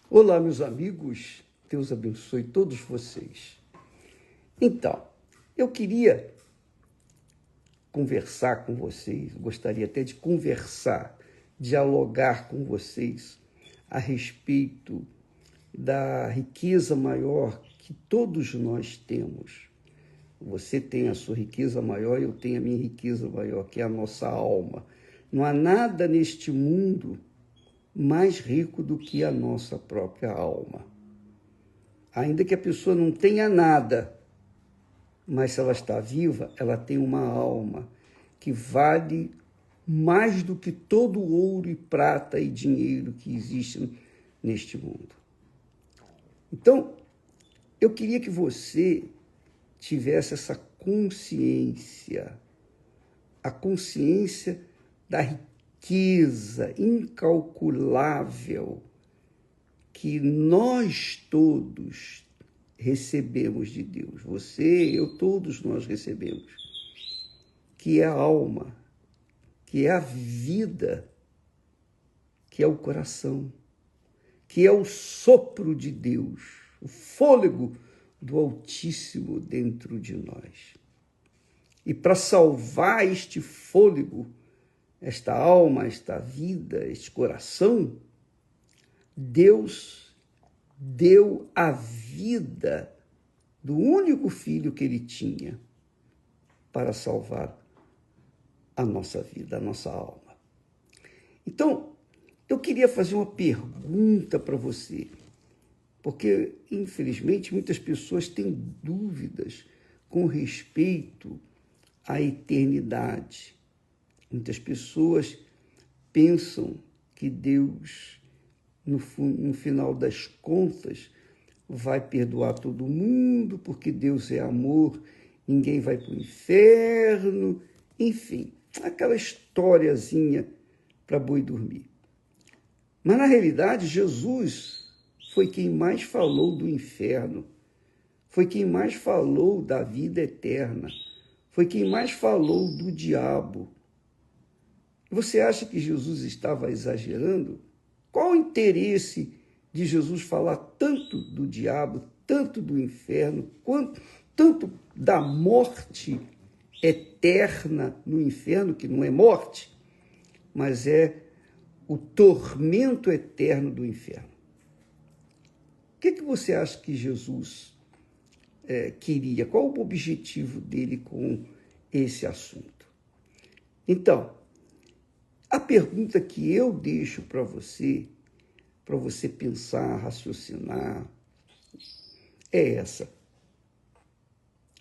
Olá, meus amigos, Deus abençoe todos vocês. Então, eu queria conversar com vocês, gostaria até de conversar, dialogar com vocês a respeito da riqueza maior que todos nós temos. Você tem a sua riqueza maior, eu tenho a minha riqueza maior, que é a nossa alma. Não há nada neste mundo mais rico do que a nossa própria alma. Ainda que a pessoa não tenha nada, mas se ela está viva, ela tem uma alma que vale mais do que todo o ouro e prata e dinheiro que existe neste mundo. Então, eu queria que você tivesse essa consciência, a consciência da riqueza incalculável que nós todos recebemos de Deus. Você, eu, todos nós recebemos. Que é a alma, que é a vida, que é o coração, que é o sopro de Deus, o fôlego do Altíssimo dentro de nós. E para salvar este fôlego, esta alma, esta vida, este coração, Deus deu a vida do único filho que ele tinha para salvar a nossa vida, a nossa alma. Então, eu queria fazer uma pergunta para você, porque, infelizmente, muitas pessoas têm dúvidas com respeito à eternidade. Muitas pessoas pensam que Deus, no final das contas, vai perdoar todo mundo, porque Deus é amor, ninguém vai para o inferno, enfim, aquela historiazinha para boi dormir. Mas, na realidade, Jesus foi quem mais falou do inferno, foi quem mais falou da vida eterna, foi quem mais falou do diabo. Você acha que Jesus estava exagerando? Qual o interesse de Jesus falar tanto do diabo, tanto do inferno, tanto da morte eterna no inferno, que não é morte, mas é o tormento eterno do inferno? O que você acha que Jesus queria? Qual o objetivo dele com esse assunto? Então, a pergunta que eu deixo para você pensar, raciocinar, é essa.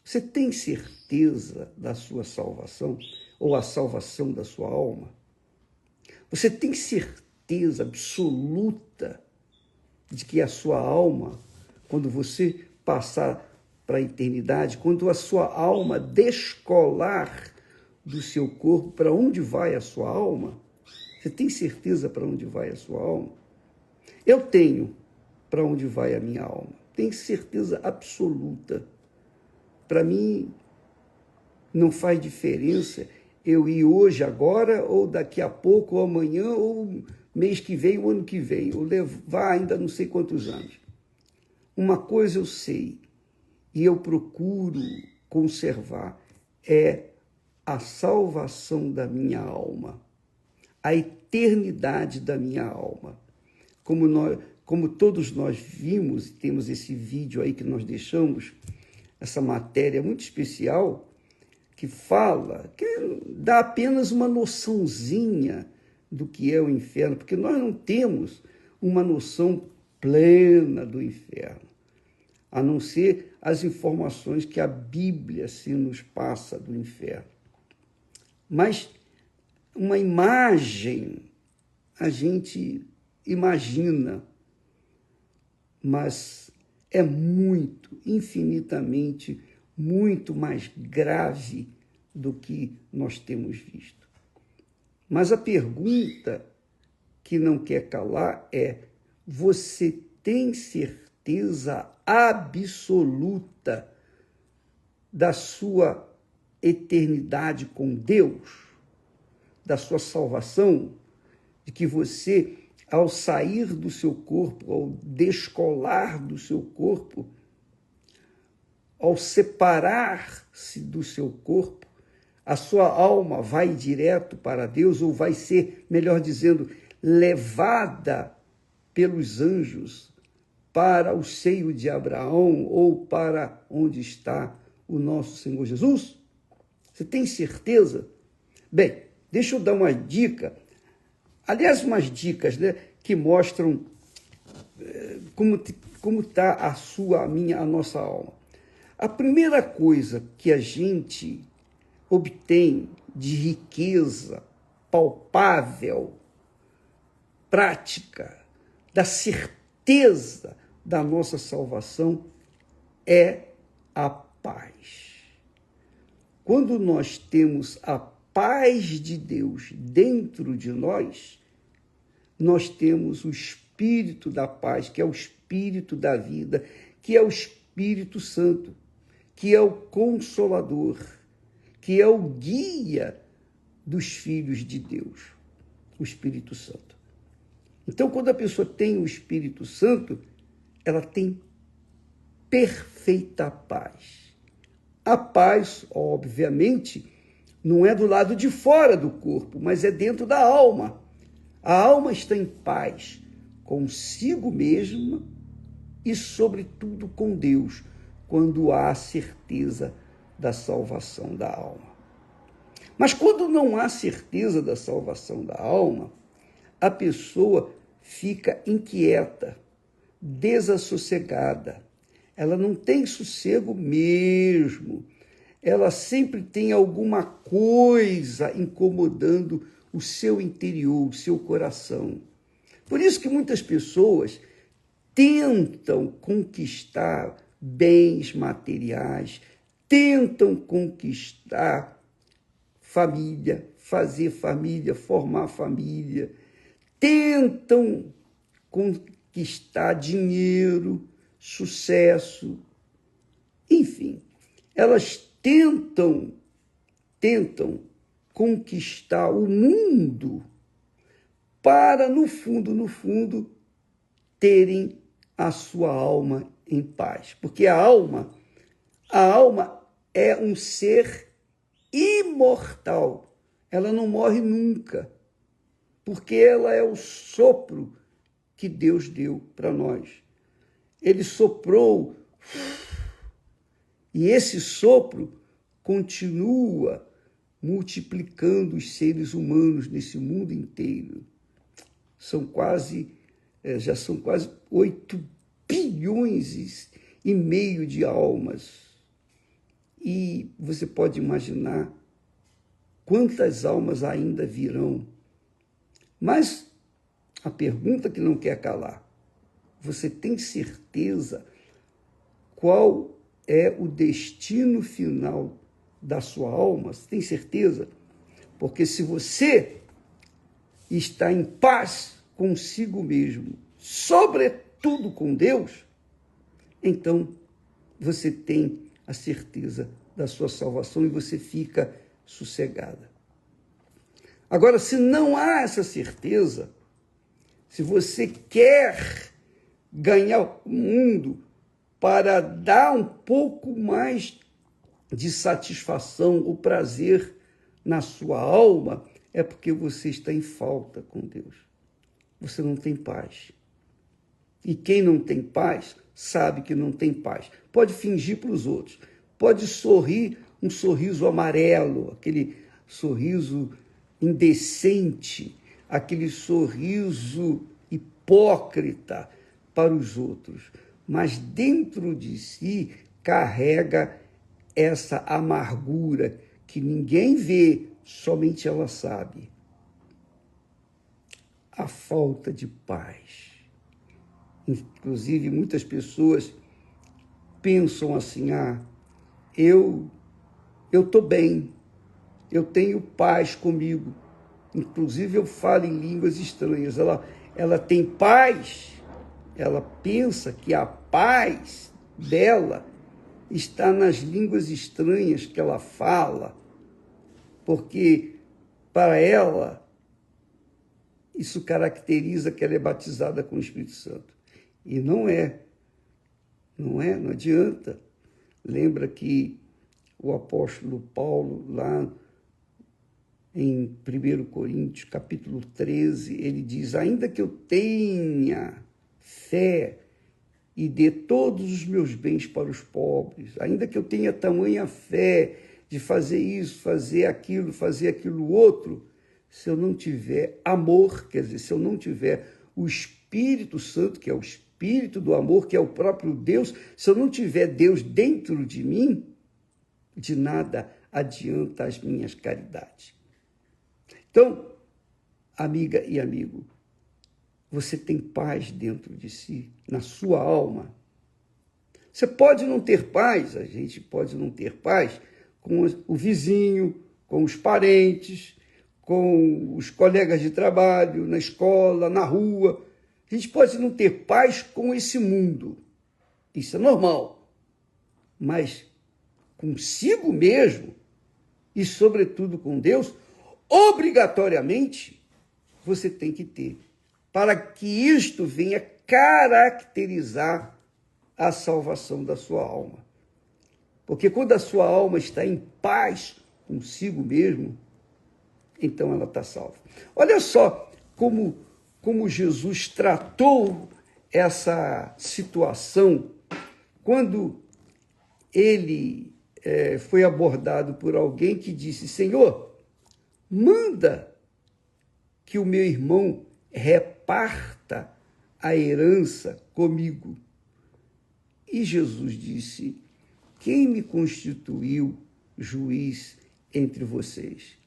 Você tem certeza da sua salvação ou a salvação da sua alma? Você tem certeza absoluta de que a sua alma, quando você passar para a eternidade, quando a sua alma descolar do seu corpo, para onde vai a sua alma? Você tem certeza para onde vai a sua alma? Eu tenho para onde vai a minha alma. Tenho certeza absoluta. Para mim, não faz diferença eu ir hoje, agora, ou daqui a pouco, ou amanhã, ou mês que vem, ou ano que vem, ou levar ainda não sei quantos anos. Uma coisa eu sei, e eu procuro conservar, é a salvação da minha alma, a eternidade da minha alma. Como todos nós vimos, temos esse vídeo aí que nós deixamos, essa matéria muito especial, que fala, que dá apenas uma noçãozinha do que é o inferno, porque nós não temos uma noção plena do inferno, a não ser as informações que a Bíblia se nos passa do inferno. Mas uma imagem a gente imagina, mas é muito, infinitamente, muito mais grave do que nós temos visto. Mas a pergunta que não quer calar é: você tem certeza absoluta da sua eternidade com Deus, da sua salvação, de que você, ao sair do seu corpo, ao descolar do seu corpo, ao separar-se do seu corpo, a sua alma vai direto para Deus, ou vai ser, melhor dizendo, levada pelos anjos para o seio de Abraão ou para onde está o nosso Senhor Jesus? Você tem certeza? Bem, deixa eu dar uma dica, aliás, umas dicas, né, que mostram como está a nossa alma. A primeira coisa que a gente obtém de riqueza palpável, prática, da certeza da nossa salvação é a paz. Quando nós temos a paz de Deus dentro de nós, nós temos o Espírito da paz, que é o Espírito da vida, que é o Espírito Santo, que é o Consolador, que é o guia dos filhos de Deus, o Espírito Santo. Então, quando a pessoa tem o Espírito Santo, ela tem perfeita paz. A paz, obviamente, não é do lado de fora do corpo, mas é dentro da alma. A alma está em paz consigo mesma e, sobretudo, com Deus, quando há certeza da salvação da alma. Mas quando não há certeza da salvação da alma, a pessoa fica inquieta, desassossegada. Ela não tem sossego mesmo. Ela sempre tem alguma coisa incomodando o seu interior, o seu coração. Por isso que muitas pessoas tentam conquistar bens materiais, tentam conquistar família, fazer família, formar família, tentam conquistar dinheiro, sucesso, enfim, elas tentam conquistar o mundo para, no fundo, terem a sua alma em paz. Porque a alma é um ser imortal. Ela não morre nunca, porque ela é o sopro que Deus deu para nós. Ele soprou, e esse sopro continua multiplicando os seres humanos nesse mundo inteiro. Já são quase 8 bilhões e meio de almas. E você pode imaginar quantas almas ainda virão. Mas a pergunta que não quer calar: você tem certeza qual é o destino final da sua alma? Você tem certeza? Porque se você está em paz consigo mesmo, sobretudo com Deus, então você tem a certeza da sua salvação e você fica sossegada. Agora, se não há essa certeza, se você quer ganhar o mundo para dar um pouco mais de satisfação, o prazer na sua alma, é porque você está em falta com Deus. Você não tem paz. E quem não tem paz, sabe que não tem paz. Pode fingir para os outros, pode sorrir um sorriso amarelo, aquele sorriso indecente, aquele sorriso hipócrita para os outros, mas dentro de si carrega essa amargura que ninguém vê, somente ela sabe. A falta de paz. Inclusive, muitas pessoas pensam assim: eu estou bem, eu tenho paz comigo. Inclusive, eu falo em línguas estranhas. Ela tem paz, ela pensa que a paz dela está nas línguas estranhas que ela fala, porque para ela isso caracteriza que ela é batizada com o Espírito Santo. E não adianta. Lembra que o apóstolo Paulo, lá em 1 Coríntios, capítulo 13, ele diz: ainda que eu tenha fé e dê todos os meus bens para os pobres, ainda que eu tenha tamanha fé de fazer isso, fazer aquilo outro, se eu não tiver amor, quer dizer, se eu não tiver o Espírito Santo, que é o Espírito do amor, que é o próprio Deus, se eu não tiver Deus dentro de mim, de nada adianta as minhas caridades. Então, amiga e amigo, você tem paz dentro de si, na sua alma. Você pode não ter paz, a gente pode não ter paz com o vizinho, com os parentes, com os colegas de trabalho, na escola, na rua. A gente pode não ter paz com esse mundo. Isso é normal. Mas consigo mesmo, e sobretudo com Deus, obrigatoriamente, você tem que ter, para que isto venha caracterizar a salvação da sua alma. Porque quando a sua alma está em paz consigo mesmo, então ela está salva. Olha só como Jesus tratou essa situação quando ele foi abordado por alguém que disse: Senhor, manda que o meu irmão reparta a herança comigo. E Jesus disse: quem me constituiu juiz entre vocês?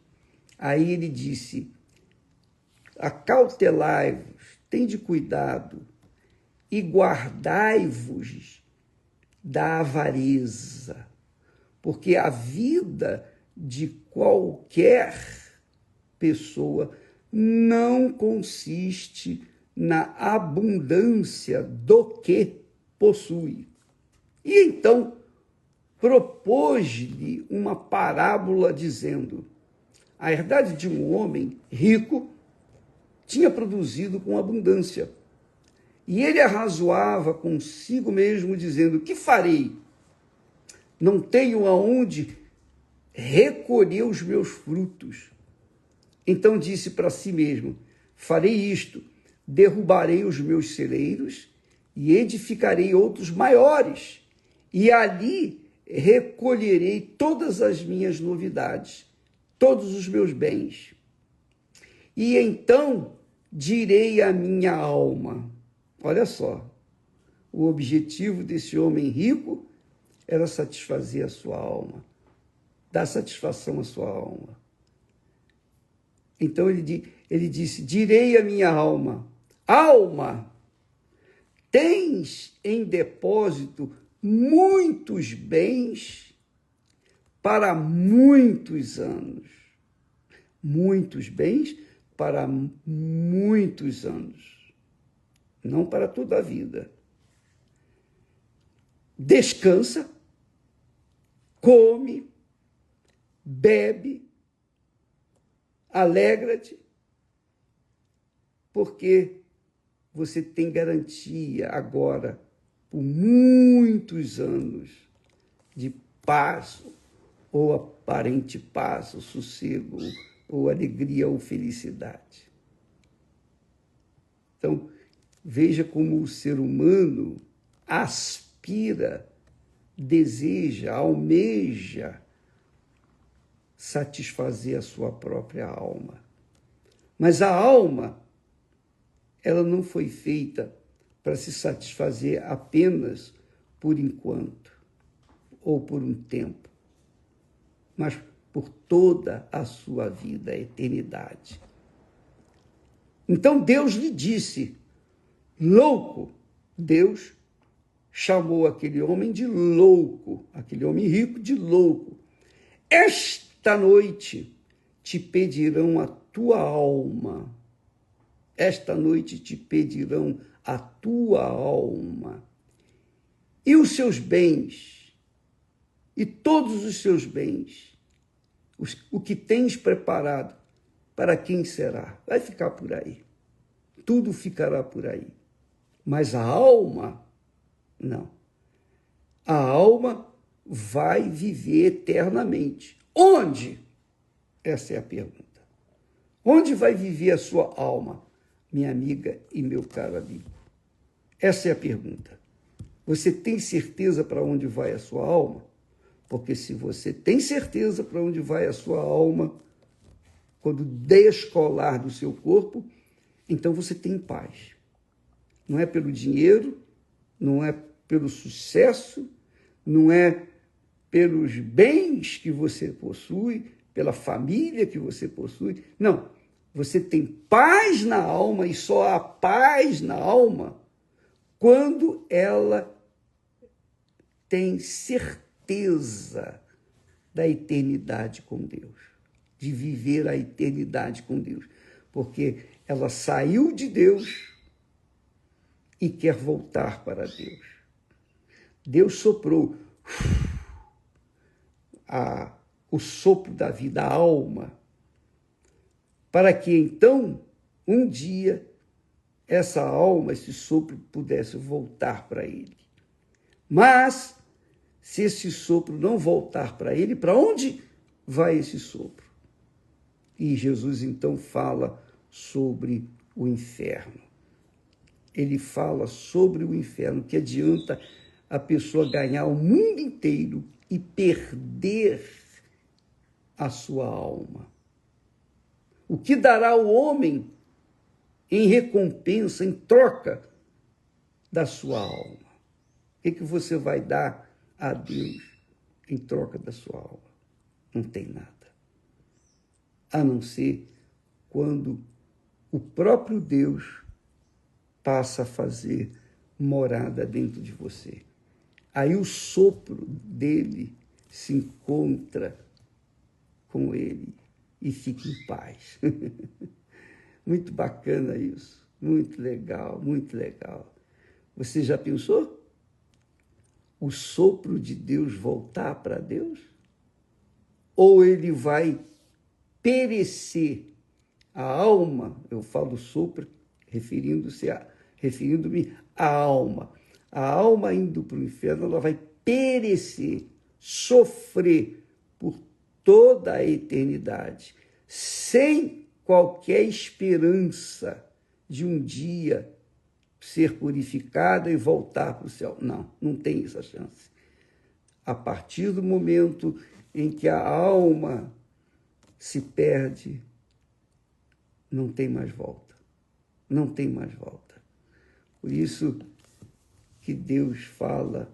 Aí ele disse: acautelai-vos, tende cuidado e guardai-vos da avareza, porque a vida de qualquer pessoa não consiste na abundância do que possui. E então propôs-lhe uma parábola dizendo: a herdade de um homem rico tinha produzido com abundância. E ele arrazoava consigo mesmo, dizendo: que farei? Não tenho aonde recolher os meus frutos. Então disse para si mesmo: farei isto, derrubarei os meus celeiros e edificarei outros maiores, e ali recolherei todas as minhas novidades, todos os meus bens. E então direi à minha alma: olha só, o objetivo desse homem rico era satisfazer a sua alma, dar satisfação à sua alma. Então ele disse: direi à minha alma: alma, tens em depósito muitos bens para muitos anos. Muitos bens para muitos anos. Não para toda a vida. Descansa, come, bebe, alegra-te, porque você tem garantia agora, por muitos anos, de paz, ou aparente paz, ou sossego, ou alegria, ou felicidade. Então, veja como o ser humano aspira, deseja, almeja satisfazer a sua própria alma. Mas a alma, ela não foi feita para se satisfazer apenas por enquanto, ou por um tempo, mas por toda a sua vida, a eternidade. Então Deus lhe disse: louco. Deus chamou aquele homem de louco, aquele homem rico de louco. Esta noite te pedirão a tua alma. Esta noite te pedirão a tua alma. E os seus bens, e todos os seus bens, o que tens preparado, para quem será? Vai ficar por aí. tudo ficará por aí. Mas a alma, não. A alma vai viver eternamente. Onde? Essa é a pergunta. Onde vai viver a sua alma, minha amiga e meu caro amigo? Essa é a pergunta. Você tem certeza para onde vai a sua alma? Porque se você tem certeza para onde vai a sua alma, quando descolar do seu corpo, então você tem paz. Não é pelo dinheiro, não é pelo sucesso, não é pelos bens que você possui, pela família que você possui. Não, você tem paz na alma e só há paz na alma quando ela tem certeza da eternidade com Deus, de viver a eternidade com Deus, porque ela saiu de Deus e quer voltar para Deus. Deus soprou o sopro da vida, a alma, para que então, um dia, essa alma, esse sopro, pudesse voltar para ele. Mas, se esse sopro não voltar para ele, para onde vai esse sopro? E Jesus então fala sobre o inferno. Ele fala sobre o inferno, que adianta a pessoa ganhar o mundo inteiro e perder a sua alma. O que dará o homem em recompensa, em troca da sua alma? O que você vai dar a Deus em troca da sua alma? Não tem nada. A não ser quando o próprio Deus passa a fazer morada dentro de você. Aí o sopro dele se encontra com ele e fica em paz. Muito bacana isso, muito legal, muito legal. Você já pensou? O sopro de Deus voltar para Deus? Ou ele vai perecer? A alma, eu falo sopro, referindo-me à alma. A alma indo para o inferno, ela vai perecer, sofrer por toda a eternidade, sem qualquer esperança de um dia ser purificada e voltar para o céu. Não, não tem essa chance. A partir do momento em que a alma se perde, não tem mais volta. Não tem mais volta. Por isso que Deus fala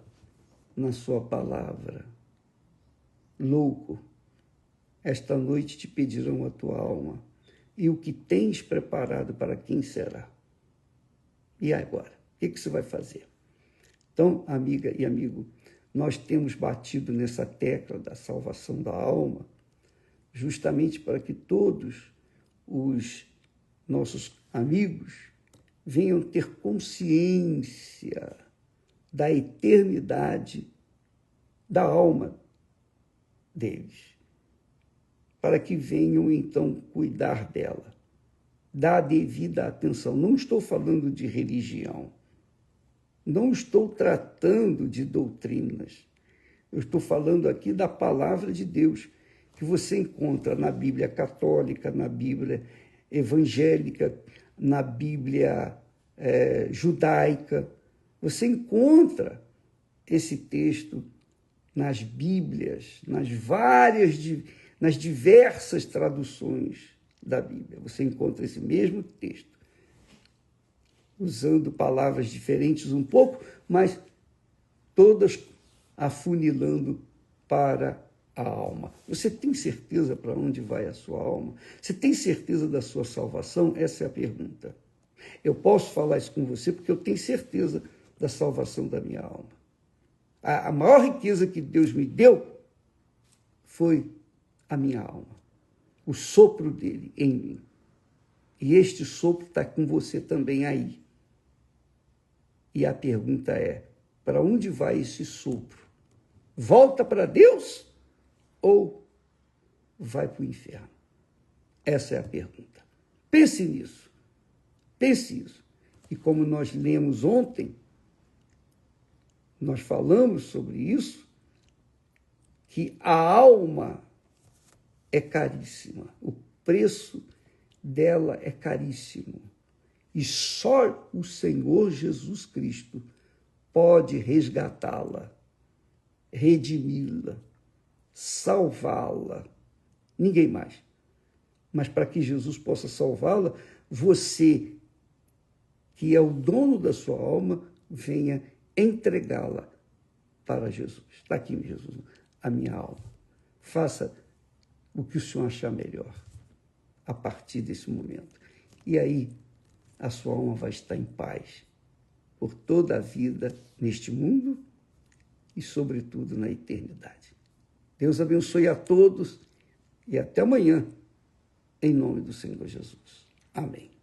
na sua palavra: louco, esta noite te pedirão a tua alma, e o que tens preparado para quem será? E agora? O que você vai fazer? Então, amiga e amigo, nós temos batido nessa tecla da salvação da alma, justamente para que todos os nossos amigos venham ter consciência da eternidade da alma deles, para que venham então cuidar dela, dar a devida atenção. Não estou falando de religião, não estou tratando de doutrinas, eu estou falando aqui da palavra de Deus, que você encontra na Bíblia católica, na Bíblia evangélica, na Bíblia judaica. Você encontra esse texto nas Bíblias, nas diversas traduções da Bíblia. Você encontra esse mesmo texto, usando palavras diferentes um pouco, mas todas afunilando para a alma. Você tem certeza para onde vai a sua alma? Você tem certeza da sua salvação? Essa é a pergunta. Eu posso falar isso com você porque eu tenho certeza da salvação da minha alma. A maior riqueza que Deus me deu foi a minha alma, o sopro dele em mim. E este sopro está com você também aí. E a pergunta é: para onde vai esse sopro? Volta para Deus ou vai para o inferno? Essa é a pergunta. Pense nisso. Pense isso. E como nós lemos ontem, nós falamos sobre isso, que a alma é caríssima, o preço dela é caríssimo. E só o Senhor Jesus Cristo pode resgatá-la, redimi-la, salvá-la. Ninguém mais. Mas para que Jesus possa salvá-la, você, que é o dono da sua alma, venha entregá-la para Jesus. Está aqui, Jesus, a minha alma. Faça o que o Senhor achar melhor a partir desse momento. E aí, a sua alma vai estar em paz por toda a vida neste mundo e, sobretudo, na eternidade. Deus abençoe a todos e até amanhã, em nome do Senhor Jesus. Amém.